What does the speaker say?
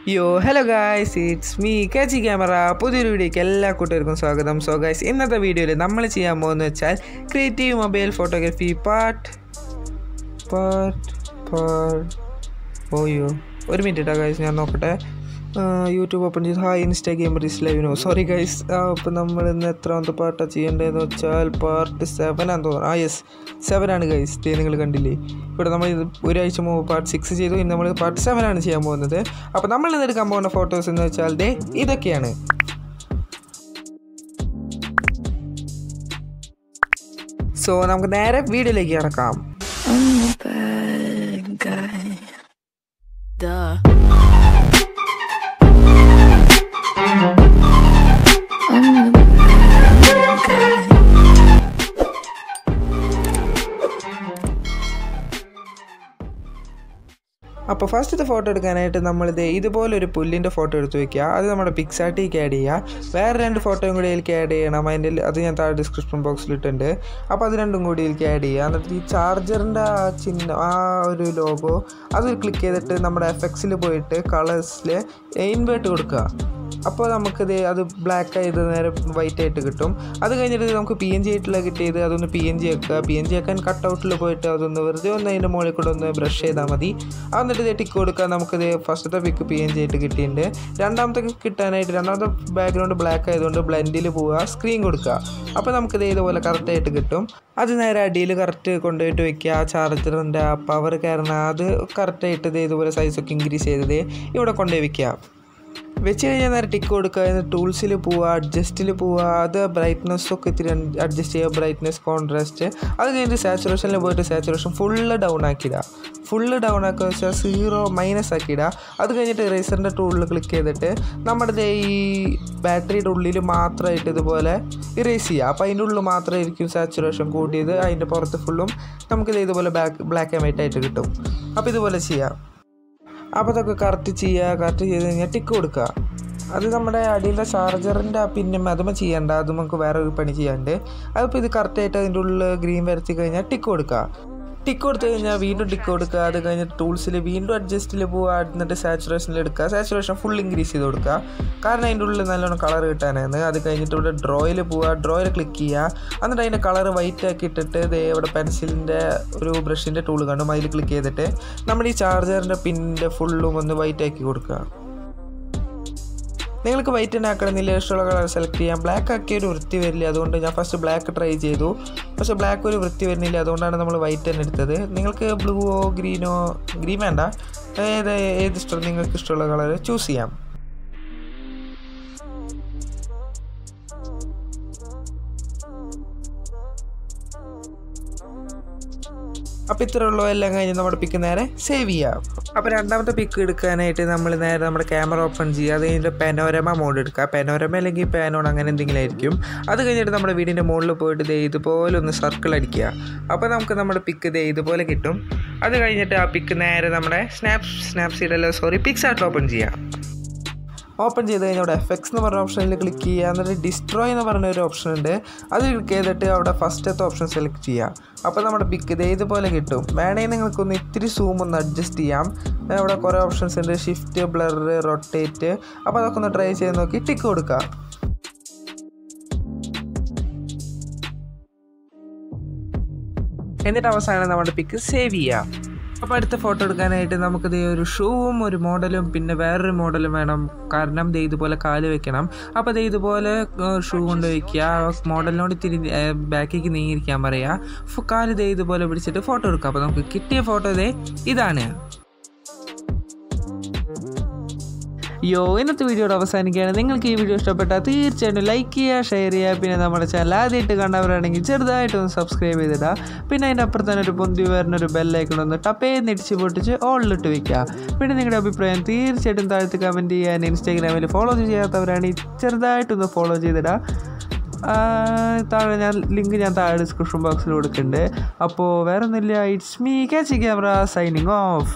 Yo, hello guys, it's me, Catchy camera. പുതിയൊരു വീഡിയോയ്ക്ക് എല്ലാ കൂട്ടുകാർക്കും സ്വാഗതം. സോ ഗൈസ്, ഇന്നത്തെ വീഡിയോയിൽ നമ്മൾ ചെയ്യാൻ പോകുന്നത് വെച്ചാൽ ക്രിയേറ്റീവ് മൊബൈൽ ഫോട്ടോഗ്രാഫി ഒരു മിനിറ്റ് കേട്ടോ ഗൈസ്, ഞാൻ നോക്കട്ടെ. യൂട്യൂബ് ഓപ്പൺ ചെയ്ത് ഇൻസ്റ്റാ ഗെയിമറീസ് ലൈവ് നോ സോറി ഗൈസ്. അപ്പോൾ നമ്മൾ ഇന്ന് എത്രാമത്തെ പാർട്ടാണ് ചെയ്യേണ്ടതെന്ന് വെച്ചാൽ പാർട്ട് 7 ആണെന്ന് തോന്നുന്നു. യെസ് 7 ആണ് ഗൈസ്. നിങ്ങൾ കണ്ടില്ലേ, ഇവിടെ നമ്മൾ ഒരാഴ്ച മുമ്പ് പാർട്ട് 6 ചെയ്തു. ഇന്ന് നമ്മൾ പാർട്ട് 7 ആണ് ചെയ്യാൻ പോകുന്നത്. അപ്പോൾ നമ്മൾ ഇന്ന് എടുക്കാൻ പോകുന്ന ഫോട്ടോസ് എന്ന് വെച്ചാൽ ഇതൊക്കെയാണ്. സോ നമുക്ക് നേരെ വീഡിയോയിലേക്ക് കിടക്കാം. അപ്പോൾ ഫസ്റ്റത്തെ ഫോട്ടോ എടുക്കാനായിട്ട് നമ്മളിത് ഇതുപോലൊരു പുല്ലിൻ്റെ ഫോട്ടോ എടുത്ത് വയ്ക്കുക. അത് നമ്മുടെ പിക്സാർട്ടിലേക്ക് ആഡ് ചെയ്യുക. വേറെ 2 ഫോട്ടോയും കൂടി ഇതിലേക്ക് ആഡ് ചെയ്യണം. അത് ഞാൻ താഴെ ഡിസ്ക്രിപ്ഷൻ ബോക്സിൽ ഇട്ടുണ്ട്. അപ്പോൾ അത് 2ഉം കൂടി ഇതിലേക്ക് ആഡ് ചെയ്യുക. എന്നിട്ട് ഈ ചാർജറിൻ്റെ ചിഹ്നം, ഒരു ലോഗോ അത് ക്ലിക്ക് ചെയ്തിട്ട് നമ്മുടെ എഫക്ട്സിൽ പോയിട്ട് കളേഴ്സിൽ ഇൻവേർട്ട് കൊടുക്കുക. അപ്പോൾ നമുക്കിത് അത് ബ്ലാക്ക് ആയത് നേരെ വൈറ്റ് ആയിട്ട് കിട്ടും. അത് കഴിഞ്ഞിട്ട് നമുക്ക് PNG ആയിട്ടുള്ള കിട്ടിയത് അതൊന്ന് PNG ആക്കുക. PNG ആക്കാൻ കട്ടൗട്ടിൽ പോയിട്ട് അതൊന്ന് വെറുതെ ഒന്ന് അതിൻ്റെ മുകളിൽ കൂടെ ഒന്ന് ബ്രഷ് ചെയ്താൽ മതി. എന്നിട്ട് ഇത് ടിക്ക് കൊടുക്കുക. നമുക്കിത് ഫസ്റ്റത്തെ പിക്ക് PNG ആയിട്ട് കിട്ടിയിട്ടുണ്ട്. രണ്ടാമത്തെ കിട്ടാനായിട്ട് രണ്ടാമത്തെ ബാക്ക്ഗ്രൗണ്ട് ബ്ലാക്ക് ആയതുകൊണ്ട് ബ്ലെൻഡിൽ പോവുക, സ്ക്രീൻ കൊടുക്കുക. അപ്പോൾ നമുക്കിത് ഇതുപോലെ കറക്റ്റായിട്ട് കിട്ടും. അത് നേരെ അടിയിൽ കറക്റ്റ് കൊണ്ടുപോയിട്ട് വെക്കുക. ചാർജറിൻ്റെ പവർ കാരണം അത് കറക്റ്റായിട്ട് ഇതുപോലെ സൈസൊക്കെ ഇൻക്രീസ് ചെയ്തത് ഇവിടെ കൊണ്ടുപോയി വയ്ക്കുക. വെച്ച് കഴിഞ്ഞാൽ നേരെ ടിക്ക് കൊടുക്കുക. ടൂൾസിൽ പോവുക, അഡ്ജസ്റ്റിൽ പോവുക. അത് ബ്രൈറ്റ്നെസ്സൊക്കെ ഇത്തിരി അഡ്ജസ്റ്റ് ചെയ്യുക, ബ്രൈറ്റ്നെസ്, കോൺട്രാസ്റ്റ്. അത് കഴിഞ്ഞിട്ട് സാച്ചുറേഷനിൽ പോയിട്ട് സാച്ചുറേഷൻ ഫുള്ള് ഡൗൺ ആക്കിയിടുക. ഫുള്ള് ഡൗൺ ആക്കുക വെച്ചാൽ 0- ആക്കിയിടുക. അത് കഴിഞ്ഞിട്ട് ഇറേസറിൻ്റെ ടൂളിൽ ക്ലിക്ക് ചെയ്തിട്ട് നമ്മുടെ ഈ ബാറ്ററിയുടെ ഉള്ളിൽ മാത്രമായിട്ട് ഇതുപോലെ ഇറേസ് ചെയ്യുക. അപ്പോൾ അതിൻ്റെ ഉള്ളിൽ മാത്രമായിരിക്കും സാച്ചുറേഷൻ കൂട്ടിയത്. അതിൻ്റെ പുറത്ത് ഫുള്ളും നമുക്കിത് ഇതുപോലെ ബ്ലാക്ക് ആൻഡ് വൈറ്റ് ആയിട്ട് കിട്ടും. അപ്പോൾ ഇതുപോലെ ചെയ്യാം. അപ്പോൾ അതൊക്കെ കറക്റ്റ് ചെയ്യുക. കറക്റ്റ് ചെയ്ത് കഴിഞ്ഞാൽ ടിക്ക് കൊടുക്കുക. അത് നമ്മുടെ അടിയിലെ ചാർജറിൻ്റെ പിന്നെ അതുമ്പോൾ ചെയ്യേണ്ട, അത് നമുക്ക് വേറെ ഒരു പണി ചെയ്യാണ്ട്. അതിപ്പോൾ ഇത് കറക്റ്റായിട്ട് അതിൻ്റെ ഉള്ളിൽ ഗ്രീൻ വരുത്തി കഴിഞ്ഞാൽ ടിക്ക് കൊടുക്കുക. ടിക്ക് കൊടുത്തു കഴിഞ്ഞാൽ വീണ്ടും ടിക്ക് കൊടുക്കുക. അത് കഴിഞ്ഞിട്ട് ടൂൾസിൽ വീണ്ടും അഡ്ജസ്റ്റിൽ പോവുക. എന്നിട്ട് സാച്ചുറേഷനിൽ എടുക്കുക. സാച്ചുറേഷൻ ഫുൾ ഇൻക്രീസ് ചെയ്ത് കൊടുക്കുക, കാരണം അതിൻ്റെ ഉള്ളിൽ നല്ലോണം കളർ കിട്ടാനാണ്. അത് കഴിഞ്ഞിട്ട് ഇവിടെ ഡ്രോയിൽ പോവുക. ഡ്രോയിൽ ക്ലിക്ക് ചെയ്യുക. എന്നിട്ട് അതിൻ്റെ കളർ വൈറ്റ് ആക്കി ഇട്ടിട്ട് ഇവിടെ പെൻസിലിൻ്റെ ഒരു ബ്രഷിൻ്റെ ടൂൾ കാണും, അതിൽ ക്ലിക്ക് ചെയ്തിട്ട് നമ്മുടെ ഈ ചാർജറിൻ്റെ പിന്നിൻ്റെ ഫുള്ളും ഒന്ന് വൈറ്റ് ആക്കി കൊടുക്കുക. നിങ്ങൾക്ക് വൈറ്റ് തന്നെ ആക്കണമെന്നില്ല, ഇഷ്ടമുള്ള കളർ സെലക്ട് ചെയ്യാം. ബ്ലാക്ക് ആക്കിയൊരു വൃത്തി വരില്ല, അതുകൊണ്ട് ഞാൻ ഫസ്റ്റ് ബ്ലാക്ക് ട്രൈ ചെയ്തു. പക്ഷേ ബ്ലാക്ക് ഒരു വൃത്തി വരുന്നില്ല, അതുകൊണ്ടാണ് നമ്മൾ വൈറ്റ് തന്നെ എടുത്തത്. നിങ്ങൾക്ക് ബ്ലൂവോ ഗ്രീൻ വേണ്ട, ഏത് ഇഷ്ടം നിങ്ങൾക്ക് ഇഷ്ടമുള്ള കളർ ചൂസ് ചെയ്യാം. അപ്പോൾ ഇത്ര ഉള്ളൂ. എല്ലാം കഴിഞ്ഞ് നമ്മുടെ പിക്ക് നേരെ സേവ് ചെയ്യാം. അപ്പോൾ രണ്ടാമത്തെ പിക്ക് എടുക്കാനായിട്ട് നമ്മൾ നേരെ നമ്മുടെ ക്യാമറ ഓപ്പൺ ചെയ്യുക. അത് കഴിഞ്ഞിട്ട് പെനോരമ മോഡ് എടുക്കുക. പെനോരമ അല്ലെങ്കിൽ പാനോൺ അങ്ങനെ എന്തെങ്കിലും ആയിരിക്കും. അത് കഴിഞ്ഞിട്ട് നമ്മുടെ വീടിൻ്റെ മുകളിൽ പോയിട്ട് ഇതുപോലെ ഒന്ന് സർക്കിൾ അടിക്കുക. അപ്പോൾ നമുക്ക് നമ്മുടെ പിക്ക് ഇതുപോലെ കിട്ടും. അത് കഴിഞ്ഞിട്ട് ആ പിക്ക് നേരെ നമ്മുടെ പിക്സാർട്ടിൽ ഓപ്പൺ ചെയ്യുക. ഓപ്പൺ ചെയ്ത് കഴിഞ്ഞാൽ അവിടെ എഫക്ട്സ് എന്ന് പറഞ്ഞ ഓപ്ഷനിൽ ക്ലിക്ക് ചെയ്യുക. എന്നിട്ട് ഡിസ്ട്രോയ് എന്ന് പറഞ്ഞ ഒരു ഓപ്ഷൻ ഉണ്ട്, അത് ക്ലിക്ക് ചെയ്തിട്ട് അവിടെ ഫസ്റ്റത്തെ ഓപ്ഷൻ സെലക്ട് ചെയ്യുക. അപ്പോൾ നമ്മുടെ പിക്ക് ഇതുപോലെ കിട്ടും. വേണമെങ്കിൽ നിങ്ങൾക്കൊന്ന് ഇത്തിരി സൂം ഒന്ന് അഡ്ജസ്റ്റ് ചെയ്യാം. അവിടെ കുറേ ഓപ്ഷൻസ് ഉണ്ട്, ഷിഫ്റ്റ്, ബ്ലർ, റൊട്ടേറ്റ്. അപ്പോൾ അതൊക്കെ ഒന്ന് ട്രൈ ചെയ്ത് നോക്കി ടിക്ക് കൊടുക്കുക. എന്നിട്ട് അവസാനം നമ്മുടെ പിക്ക് സേവ് ചെയ്യാം. അപ്പോൾ അടുത്ത ഫോട്ടോ എടുക്കാനായിട്ട് നമുക്കിത് ഒരു ഷൂവും ഒരു മോഡലും പിന്നെ വേറൊരു മോഡലും വേണം, കാരണം ഇതുപോലെ കാല് വെക്കണം. അപ്പോൾ ഇതുപോലെ ഷൂ കൊണ്ട് വയ്ക്കുക. മോഡലിനോട് ഇത്തിരി ബാക്കിലേക്ക് നീങ്ങിയിരിക്കാൻ പറയുക. കാല് ഇതുപോലെ പിടിച്ചിട്ട് ഫോട്ടോ എടുക്കുക. അപ്പോൾ നമുക്ക് കിട്ടിയ ഫോട്ടോ ഇതാണ്. ഇന്നത്തെ വീഡിയോയുടെ അവസാനിക്കുകയാണ്. നിങ്ങൾക്ക് ഈ വീഡിയോ ഇഷ്ടപ്പെട്ടാൽ തീർച്ചയായിട്ടും ലൈക്ക് ചെയ്യുക, ഷെയർ ചെയ്യുക. പിന്നെ നമ്മുടെ ചാനൽ ആദ്യമായിട്ട് കണ്ടവരാണെങ്കിൽ ചെറുതായിട്ടൊന്ന് സബ്സ്ക്രൈബ് ചെയ്തിടുക. പിന്നെ അതിൻ്റെ അപ്പുറത്ത് തന്നെ ഒരു പൊന്തി വരുന്നൊരു ബെല്ലൈക്കൺ ടപ്പേന്ന് ഇടിച്ച് പൊട്ടിച്ച് ഓളിലിട്ട് വയ്ക്കുക. പിന്നെ നിങ്ങളുടെ അഭിപ്രായം തീർച്ചയായിട്ടും താഴത്ത് കമൻറ്റ് ചെയ്യാൻ. ഇൻസ്റ്റാഗ്രാമിൽ ഫോളോ ചെയ്യാത്തവരാണെങ്കിൽ ചെറുതായിട്ടൊന്ന് ഫോളോ ചെയ്തിടുക. ലിങ്ക് ഞാൻ താഴെ ഡിസ്ക്രിപ്ഷൻ ബോക്സിൽ കൊടുക്കുന്നുണ്ട്. അപ്പോൾ വേറെ ഒന്നുമില്ല, ഇറ്റ്സ് മീ കാച്ചി ക്യാമറ സൈനിങ് ഓഫ്.